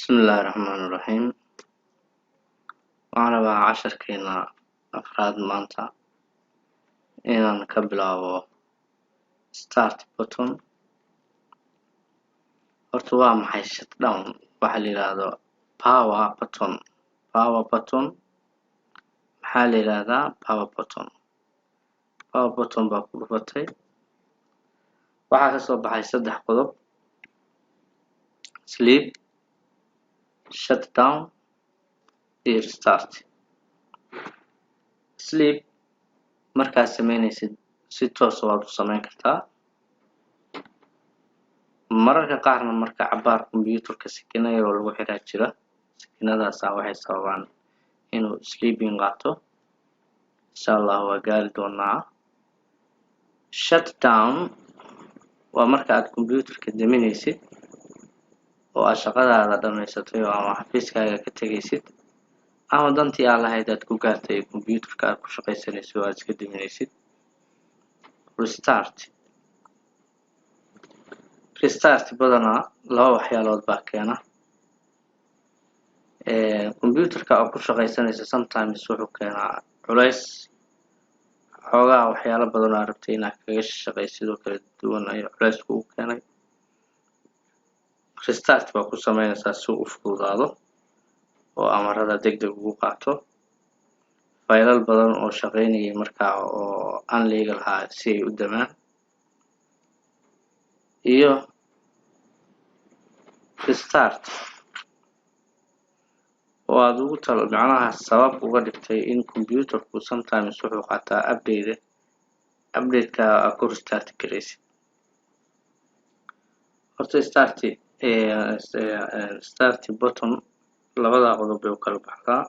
بسم الله الرحمن الرحيم. waxaan rabaa casharkeena afraad maanta inaan ka bilaabo start button. horta waa maxay shutdown? waxa la yiraahdo power button. maxaa la yiraahdaa power button baa ku dhufatay, waxaa ka soo baxay saddex qodob: sleep, shutdown iyo restart. sleep markaad sameynaysid si toos waad u samayn kartaa, mararka qaarna marka cabaar kombiyuutarka sikinayo oo lagu xiraa jira, sikinadaas waxay sababaan inuu sleeping qaato. insha Allah waa gaari doonaa. shutdown waa marka aad kombiyuutarka daminaysid oo aad shaqadaada dhamaysatay oo ama xafiiskaaga ka tegaysid ama dantii aad lahayd aad ku gaartay kombiyuutarka aad ku shaqaysanaysid oo aad iska daminaysid. restart badanaa laba waxyaalood baa keena. kombiyuutarka aad ku shaqaysanaysa sometimes wuxuu keenaa culays, xoogaa waxyaalo badan oo aad rabtay inaad kaga shaqaysid oo kala duwan ayaa culaysku u keenay. restart baa ku samaynaysaa si uu u fududaado oo amarada degdeg ugu qaato. faylal badan oo shaqaynayay markaa oo aan legal ahaa si ay u damaan, iyo restart oo aad ugu macnaha sabab uga dhigtay in kombiyuutarku sometimes wuxuu qaataa update-ka aad ku restart garaysid. horta start button labada qodob bay u kala baxdaa.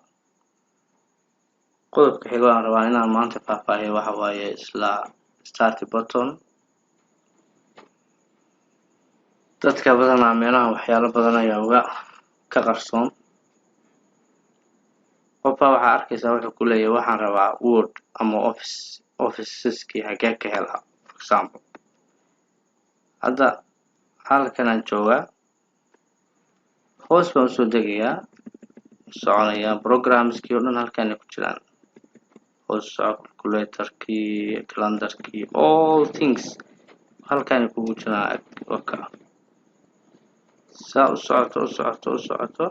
qodobka xiga aan rabaa inaan maanta faahfaahiyo waxa waaye isla start button. dadka badanaa meelaha waxyaalo badan ayaa ka qarsoon. qofka waxaa arkaysaa wuxuu ku leeyahay waxaan rabaa Word ama Office-kii xagee ka helaa. for example, hadda halkan aan joogaa, hoos baan usoo degayaa, soconayaa, programskii oo dhan halkan ay ku jiraan. hoos calculator-kii, calendar-kii, all things halkan ay kugu jiraan. saa u socoto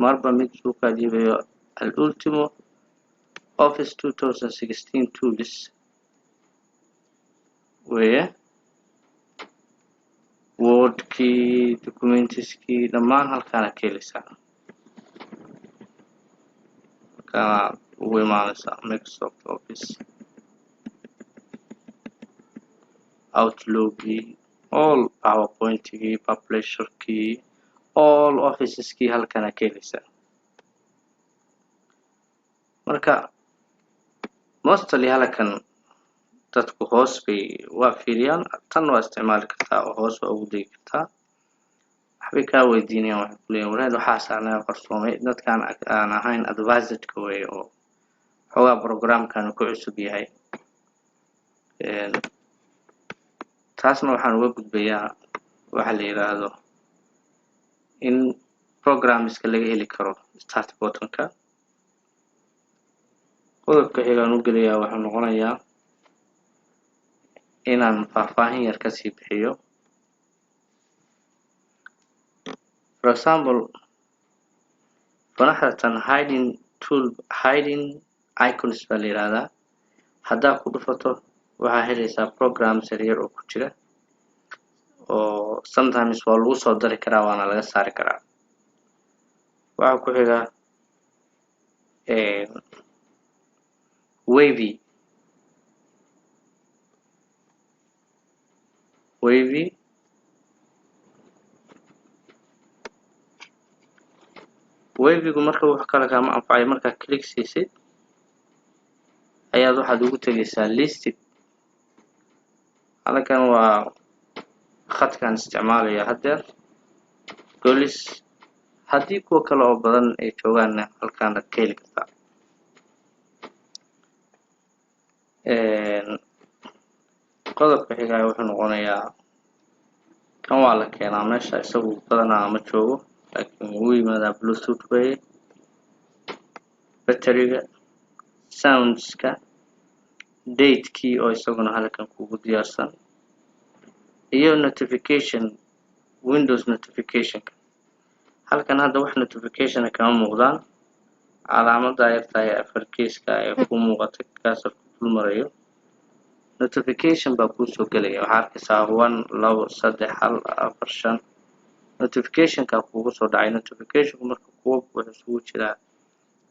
marba mid suu kaa dhiibayo. al-ultimo Office 2016 tools weye. Word-kii, documentieskii dhammaan halkaana ka helaysaa. halkaana ugu imaanaysaa Microsoft Office, Outlook-kii, all PowerPoint-kii, Publisher-kii, all Offices-kii halkaana ka helaysaa. marka mostly halkan dadku hoos bay waa fiiriyaan. tan waa isticmaali kartaa oo hoos waa ugu degi kartaa. waxbay kaa weydiinayaan, waxay ku leeyihin wareed waxaasaa naga qarsoomay. dadkaan aan ahayn advised-ka wey oo xoogaa programkan ku cusub yahay. taasna waxaan uga gudbayaa waxa la yiraahdo in programska laga heli karo start button-ka. qodobka xigaan u gelayaa wuxuu noqonayaa inaan faahfaahin yar kasii bixiyo. for example, fanaxratan hiding icons baa la yiraahdaa. haddaa ku dhufato waxaa helaysaa programs yaryar oo ku jira oo sometimes waa lagu soo dari karaa waana laga saari karaa. waxaa ku xiga Wavy-gu marka wax kale kama anfacayo. markaa click siisid ayaad waxaad ugu tegaysaa list. halkan waa khadkaan isticmaalaya haddeer. golis haddii kuwa kale oo badan ay joogaanna halkaanaad ka heli kartaa. qodobka xigaa wuxuu noqonayaa kan waa la keenaa meesha, isagu badanaa ma joogo. laakiin wuu yimaadaa bluetooth way batteriga soundska datekii oo isaguna halkan kugu diyaarsan iyo notification Windows notification halkan hadda wax notification kama muuqdaan calaamada ay tahay afarkiiska ay ku muuqatay kaasoo ku dul marayo notification baa ku soo galaya waxa arkaysaa 1 2 3 4 5 notification ka kugu soo dhacay notification marka kuwa wuxuu isugu jiraa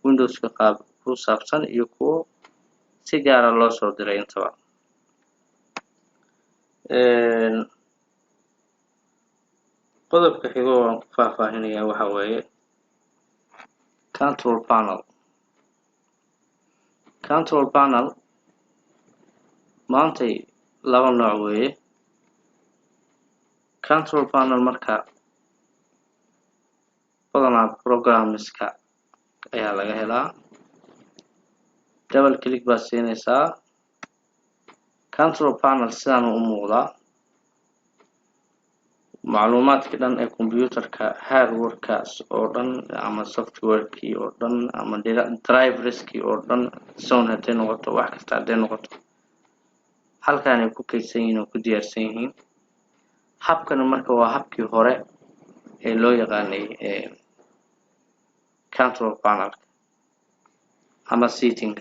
Windows ka qaab ku saabsan iyo kuwa si gaar ah loo soo diray intaba qodobka xigo oo faahfaahinaya waxa weeye control panel maantay laba nooc weeye control panel marka badanaa programmeska ayaa laga helaa double click baa siinaysaa control panel sidaan u muuqdaa macluumaadka dhan ee computerka hardwarekaas oo dhan ama softwarekii oo dhan ama driverskii oo dhan zone haday noqoto wax kasta haday noqoto halkaan ay ku kaydsan yihiin oo ku diyaarsan yihiin habkan marka waa habkii hore ee loo yaqaanay control panel ama setting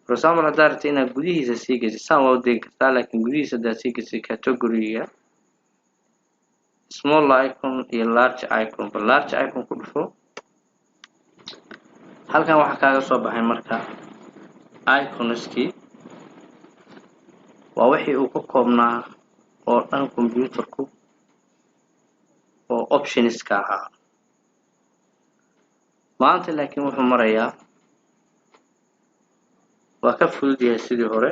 for example hadaa rabto inaad gudihiisa sii geliso saan waa u degi kartaa laakiin gudihiisa hadaa sii geliso category-ga small icon iyo large icon large icon ku dhufo halkan waxa kaaga soo baxay marka iconski waa wixii uu ka koobnaa oo dhan computerku oo optionska ahaa maanta laakiin wuxuu marayaa waa ka fudud yahay sidii hore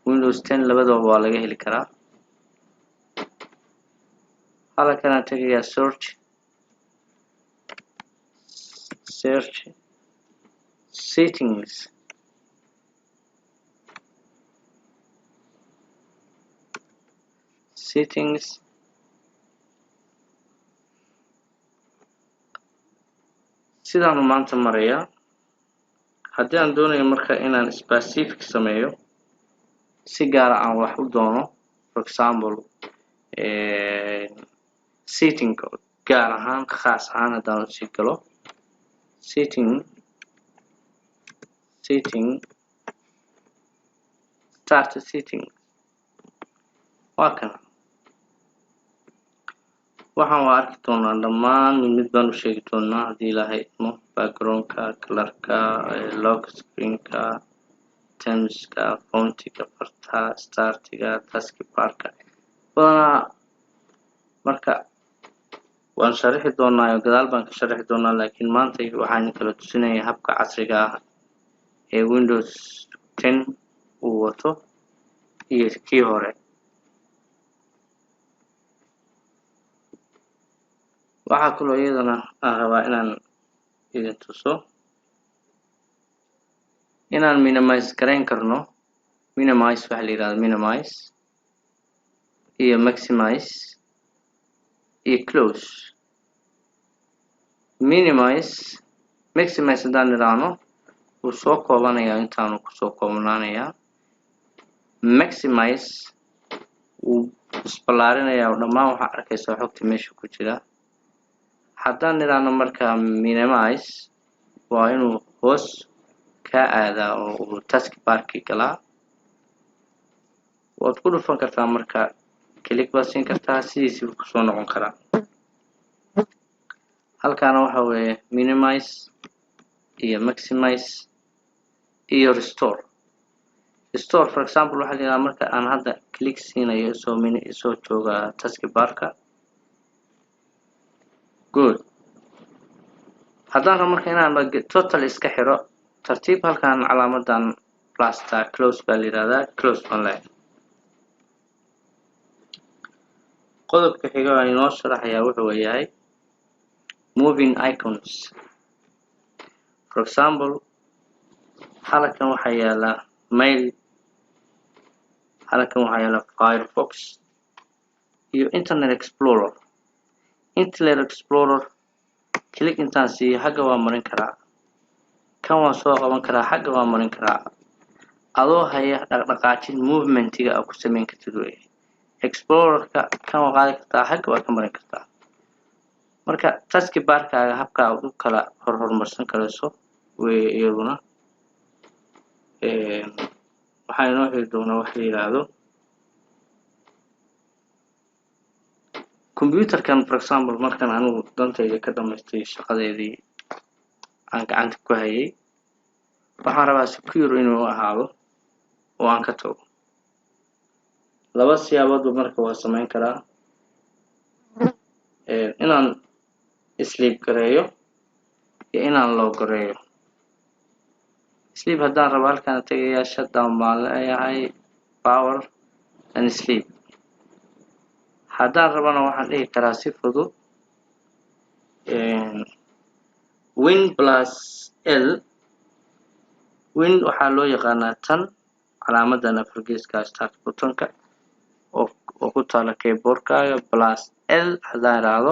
Windows 10 labadaba waa laga heli karaa halkan aan tagayaa search settings sidaan maanta marayaa haddii aan doonayo marka inaan specific sameeyo si gaar ah aan wax u doono for example setting gaar ahaan khaas ahaan haddaan u sii galo setting start setting waa kan waxaan waa arki doonaa dhammaan mid baan u sheegi doonaa haddii ilaahay idmo backgroundka colorka lock screenka termska fontiga farta startiga taskbarka badanaa marka waan sharixi doonaa oo gadaal baan ka sharixi doonaa laakiin maanta waxaan kala tusinayaa habka casriga ah ee Windows 10 uu wato iyo kii hore waxaa kaloo iyadana aan rabaa inaan idin tuso inaan minimize gareyn karno minimize waxa la yiraahdo minimize iyo maximize iyo close maximize haddaan nidhaahno wuu soo koobanayaa intaanu kusoo koobnaanayaa maximize wuu isballaarinayaa oo dhammaan waxaa arkaysaa xogta meesha ku jira haddaan nidhaahno marka minimize waa inuu hoos ka aadaa oo uu taskbarkii galaa waad ku dhufan kartaa marka click baad siin kartaa sidiisii buu kusoo noqon karaa halkaana waxa weeye minimize iyo maximize iyo restore for example waxa la yiraahdaa marka aan hadda click siinayo soo jooga taskbarka good haddaan rabo marka inaan total iska xiro tartiib halkan calaamadan plus close baa la yiraahdaa close baan leeyahay qodobka xiga aan inoo sharaxayaa wuxuu yahay moving icons for example halkan waxaa yaala mail halkan waxaa yaala Firefox iyo Internet Explorer Internet Explorer click intaan siiyo xagga waa marin karaa kan waan soo qaban karaa xagga waa marin karaa adoo haya dhaqdhaqaajin movementiga aad ku samayn kartid way Explorerka kan waa qaadi kartaa xagga waa ka marin kartaa marka taskbar-kaaga habka aad u kala horumarsan karayso way iyaduna waxaan inoo heli doonaa wax la yiraahdo computerkan for example markan anigu dantayda ka dhamaystay shaqadeedii aan gacanta ku hayay waxaan rabaa secure inuu ahaado oo aan ka tago laba siyaabood marka waa samayn karaa inaan sleep gareeyo iyo inaan log gareeyo sleep haddaan rabo halkaan tagayaa shutdown baan leeyahay power and sleep haddaan rabana waxaan dhihi karaa si fudud win plus l win waxaa loo yaqaanaa tan calaamadan afargeeska start buttonka oo ku taala keyboardkaaga plus l haddaan iraahdo